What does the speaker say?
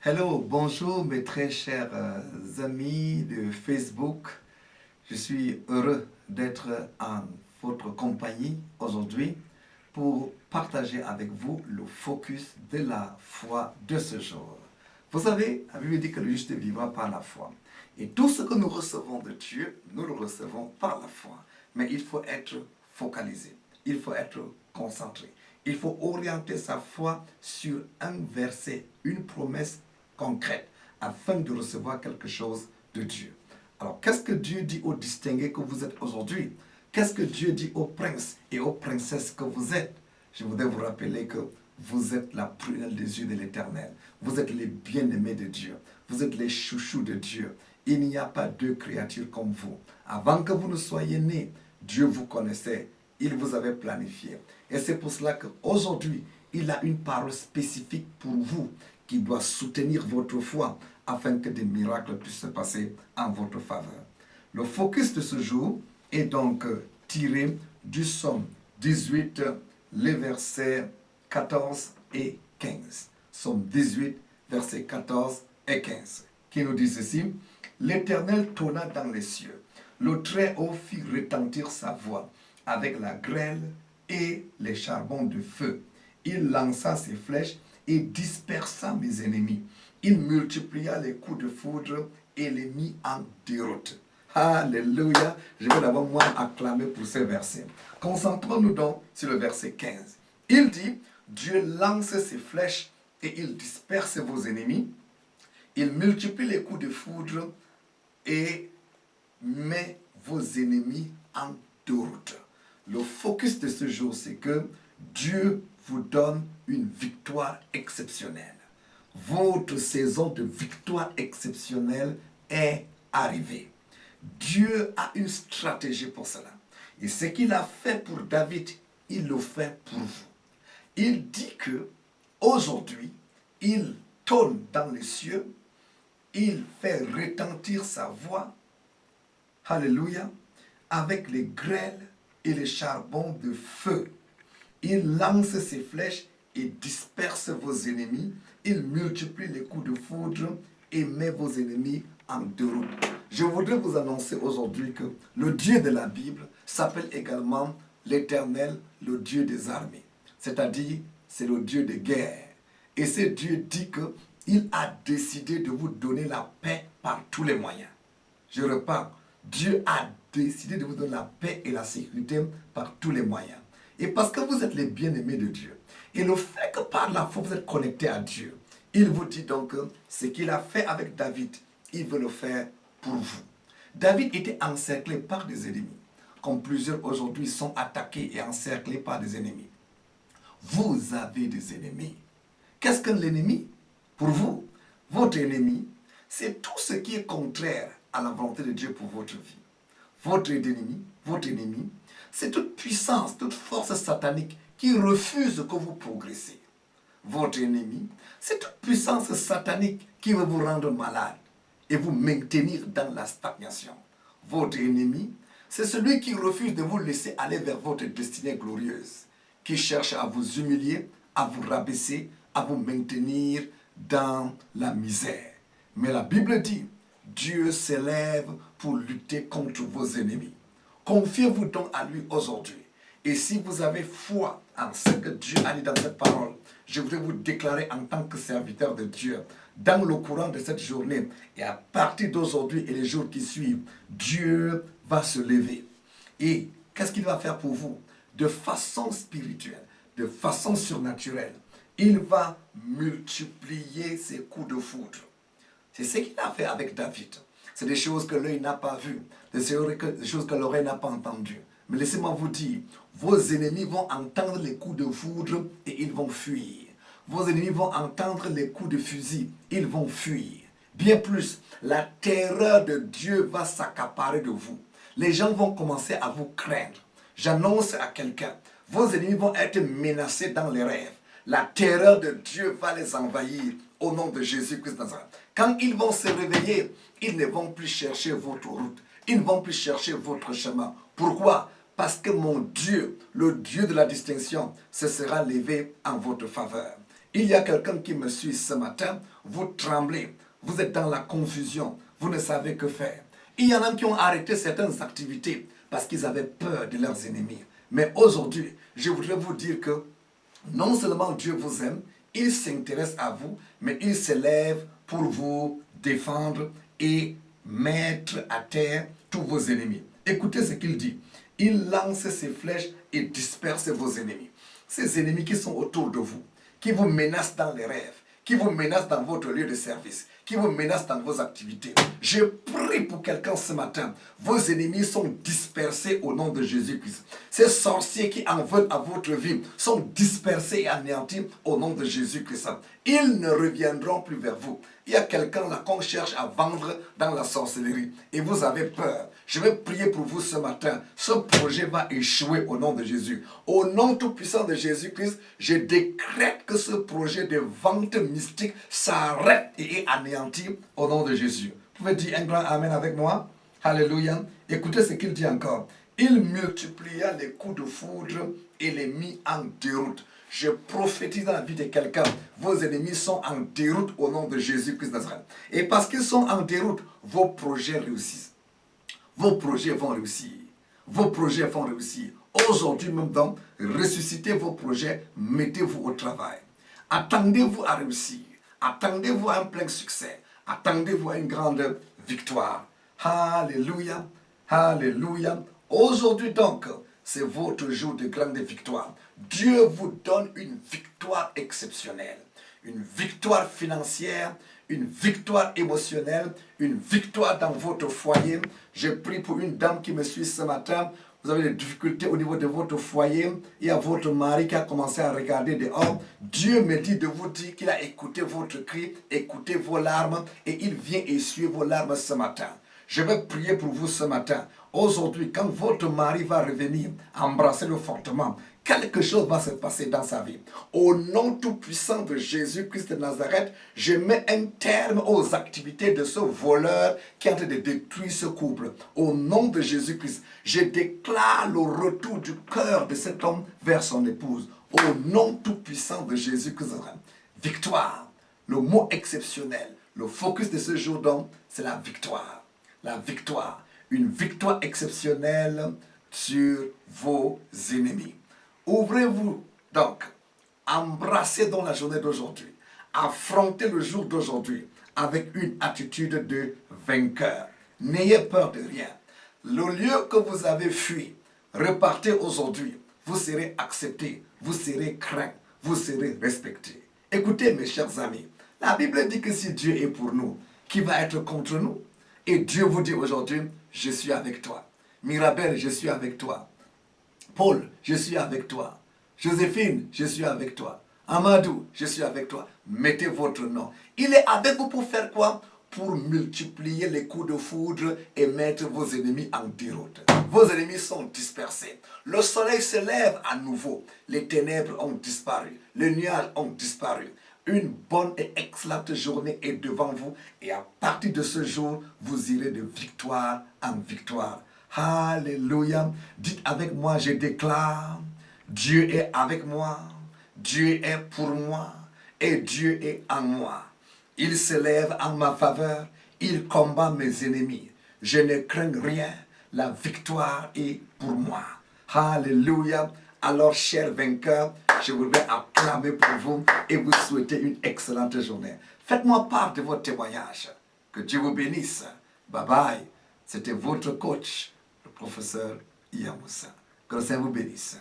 Hello, bonjour mes très chers amis de Facebook. Je suis heureux d'être en votre compagnie aujourd'hui pour partager avec vous le focus de la foi de ce jour. Vous savez, la Bible dit que le juste vivra par la foi. Et tout ce que nous recevons de Dieu, nous le recevons par la foi. Mais il faut être focalisé, il faut être concentré. Il faut orienter sa foi sur un verset, une promesse concrète, afin de recevoir quelque chose de Dieu. Alors, qu'est-ce que Dieu dit aux distingués que vous êtes aujourd'hui? Qu'est-ce que Dieu dit aux princes et aux princesses que vous êtes? Je voudrais vous rappeler que vous êtes la prunelle des yeux de l'Éternel. Vous êtes les bien-aimés de Dieu. Vous êtes les chouchous de Dieu. Il n'y a pas deux créatures comme vous. Avant que vous ne soyez nés, Dieu vous connaissait. Il vous avait planifié. Et c'est pour cela qu'aujourd'hui, il a une parole spécifique pour vous qui doit soutenir votre foi afin que des miracles puissent se passer en votre faveur. Le focus de ce jour est donc tiré du psaume 18, les versets 14 et 15. Psaume 18, versets 14 et 15, qui nous dit ceci: L'Éternel tonna dans les cieux, le Très-Haut fit retentir sa voix avec la grêle et les charbons de feu. Il lança ses flèches et dispersa mes ennemis. Il multiplia les coups de foudre et les mit en déroute. Alléluia. Je vais d'abord moi acclamer pour ces versets. Concentrons-nous donc sur le verset 15. Il dit: Dieu lance ses flèches et il disperse vos ennemis. Il multiplie les coups de foudre et met vos ennemis en déroute. Le focus de ce jour, c'est que Dieu vous donne une victoire exceptionnelle. Votre saison de victoire exceptionnelle est arrivée. Dieu a une stratégie pour cela. Et ce qu'il a fait pour David, il le fait pour vous. Il dit que aujourd'hui, il tonne dans les cieux, il fait retentir sa voix, alléluia, avec les grêles et les charbons de feu. Il lance ses flèches et disperse vos ennemis. Il multiplie les coups de foudre et met vos ennemis en déroute. Je voudrais vous annoncer aujourd'hui que le Dieu de la Bible s'appelle également l'Éternel, le Dieu des armées. C'est-à-dire, c'est le Dieu des guerres. Et ce Dieu dit qu'il a décidé de vous donner la paix par tous les moyens. Je repars. Dieu a décidé de vous donner la paix et la sécurité par tous les moyens. Et parce que vous êtes les bien-aimés de Dieu, et le fait que par la foi vous êtes connectés à Dieu, il vous dit donc que ce qu'il a fait avec David, il veut le faire pour vous. David était encerclé par des ennemis, comme plusieurs aujourd'hui sont attaqués et encerclés par des ennemis. Vous avez des ennemis. Qu'est-ce que l'ennemi? Pour vous, votre ennemi, c'est tout ce qui est contraire à la volonté de Dieu pour votre vie. Votre ennemi, c'est toute puissance, toute force satanique qui refuse que vous progressez. Votre ennemi, c'est toute puissance satanique qui veut vous rendre malade et vous maintenir dans la stagnation. Votre ennemi, c'est celui qui refuse de vous laisser aller vers votre destinée glorieuse, qui cherche à vous humilier, à vous rabaisser, à vous maintenir dans la misère. Mais la Bible dit: Dieu s'élève pour lutter contre vos ennemis. Confiez-vous donc à lui aujourd'hui. Et si vous avez foi en ce que Dieu a dit dans cette parole, je voudrais vous déclarer en tant que serviteur de Dieu, dans le courant de cette journée, et à partir d'aujourd'hui et les jours qui suivent, Dieu va se lever. Et qu'est-ce qu'il va faire pour vous? De façon spirituelle, de façon surnaturelle, il va multiplier ses coups de foudre. C'est ce qu'il a fait avec David. C'est des choses que l'œil n'a pas vues, des choses que l'oreille n'a pas entendues. Mais laissez-moi vous dire, vos ennemis vont entendre les coups de foudre et ils vont fuir. Vos ennemis vont entendre les coups de fusil, ils vont fuir. Bien plus, la terreur de Dieu va s'accaparer de vous. Les gens vont commencer à vous craindre. J'annonce à quelqu'un, vos ennemis vont être menacés dans les rêves. La terreur de Dieu va les envahir au nom de Jésus-Christ Nazareth. Quand ils vont se réveiller, ils ne vont plus chercher votre route. Ils ne vont plus chercher votre chemin. Pourquoi? Parce que mon Dieu, le Dieu de la distinction, se sera levé en votre faveur. Il y a quelqu'un qui me suit ce matin, vous tremblez, vous êtes dans la confusion, vous ne savez que faire. Il y en a qui ont arrêté certaines activités parce qu'ils avaient peur de leurs ennemis. Mais aujourd'hui, je voudrais vous dire que non seulement Dieu vous aime, il s'intéresse à vous, mais il se lève pour vous défendre et mettre à terre tous vos ennemis. Écoutez ce qu'il dit. Il lance ses flèches et disperse vos ennemis. Ces ennemis qui sont autour de vous, qui vous menacent dans les rêves, qui vous menacent dans votre lieu de service, qui vous menacent dans vos activités. Je prie pour quelqu'un ce matin. Vos ennemis sont dispersés au nom de Jésus-Christ. Ces sorciers qui en veulent à votre vie sont dispersés et anéantis au nom de Jésus-Christ. Ils ne reviendront plus vers vous. Il y a quelqu'un là qu'on cherche à vendre dans la sorcellerie et vous avez peur. Je vais prier pour vous ce matin. Ce projet va échouer au nom de Jésus. Au nom tout-puissant de Jésus-Christ, je décrète que ce projet de vente mystique s'arrête et est anéanti au nom de Jésus. Vous pouvez dire un grand amen avec moi? Alléluia. Écoutez ce qu'il dit encore. Il multiplia les coups de foudre et les mit en déroute. Je prophétise dans la vie de quelqu'un. Vos ennemis sont en déroute au nom de Jésus-Christ de Nazareth. Et parce qu'ils sont en déroute, vos projets réussissent. Vos projets vont réussir. Vos projets vont réussir. Aujourd'hui même donc, ressuscitez vos projets, mettez-vous au travail. Attendez-vous à réussir. Attendez-vous à un plein succès. Attendez-vous à une grande victoire. Alléluia. Alléluia. Aujourd'hui donc, c'est votre jour de grande victoire. Dieu vous donne une victoire exceptionnelle. Une victoire financière, une victoire émotionnelle, une victoire dans votre foyer. Je prie pour une dame qui me suit ce matin. Vous avez des difficultés au niveau de votre foyer. Il y a votre mari qui a commencé à regarder dehors. Dieu me dit de vous dire qu'il a écouté votre cri, écouté vos larmes et il vient essuyer vos larmes ce matin. Je vais prier pour vous ce matin. Aujourd'hui, quand votre mari va revenir, embrassez-le fortement. Quelque chose va se passer dans sa vie. Au nom tout-puissant de Jésus-Christ de Nazareth, je mets un terme aux activités de ce voleur qui est en train de détruire ce couple. Au nom de Jésus-Christ, je déclare le retour du cœur de cet homme vers son épouse. Au nom tout-puissant de Jésus-Christ de Nazareth. Victoire. Le mot exceptionnel. Le focus de ce jour donc, c'est la victoire. La victoire. Une victoire exceptionnelle sur vos ennemis. Ouvrez-vous donc, embrassez dans la journée d'aujourd'hui, affrontez le jour d'aujourd'hui avec une attitude de vainqueur. N'ayez peur de rien. Le lieu que vous avez fui, repartez aujourd'hui. Vous serez accepté, vous serez craint, vous serez respecté. Écoutez mes chers amis, la Bible dit que si Dieu est pour nous, qui va être contre nous? Et Dieu vous dit aujourd'hui, je suis avec toi. Mirabel, je suis avec toi. Paul, je suis avec toi. Joséphine, je suis avec toi. Amadou, je suis avec toi. Mettez votre nom. Il est avec vous pour faire quoi? Pour multiplier les coups de foudre et mettre vos ennemis en déroute. Vos ennemis sont dispersés. Le soleil se lève à nouveau. Les ténèbres ont disparu. Les nuages ont disparu. Une bonne et excellente journée est devant vous. Et à partir de ce jour, vous irez de victoire en victoire. Alléluia. Dites avec moi, je déclare, Dieu est avec moi, Dieu est pour moi et Dieu est en moi. Il se lève en ma faveur, il combat mes ennemis. Je ne crains rien, la victoire est pour moi. Alléluia. Alors, chers vainqueurs, je voudrais acclamer pour vous et vous souhaiter une excellente journée. Faites-moi part de votre témoignage. Que Dieu vous bénisse. Bye bye. C'était votre coach, le professeur Iyamoussa. Que le Seigneur vous bénisse.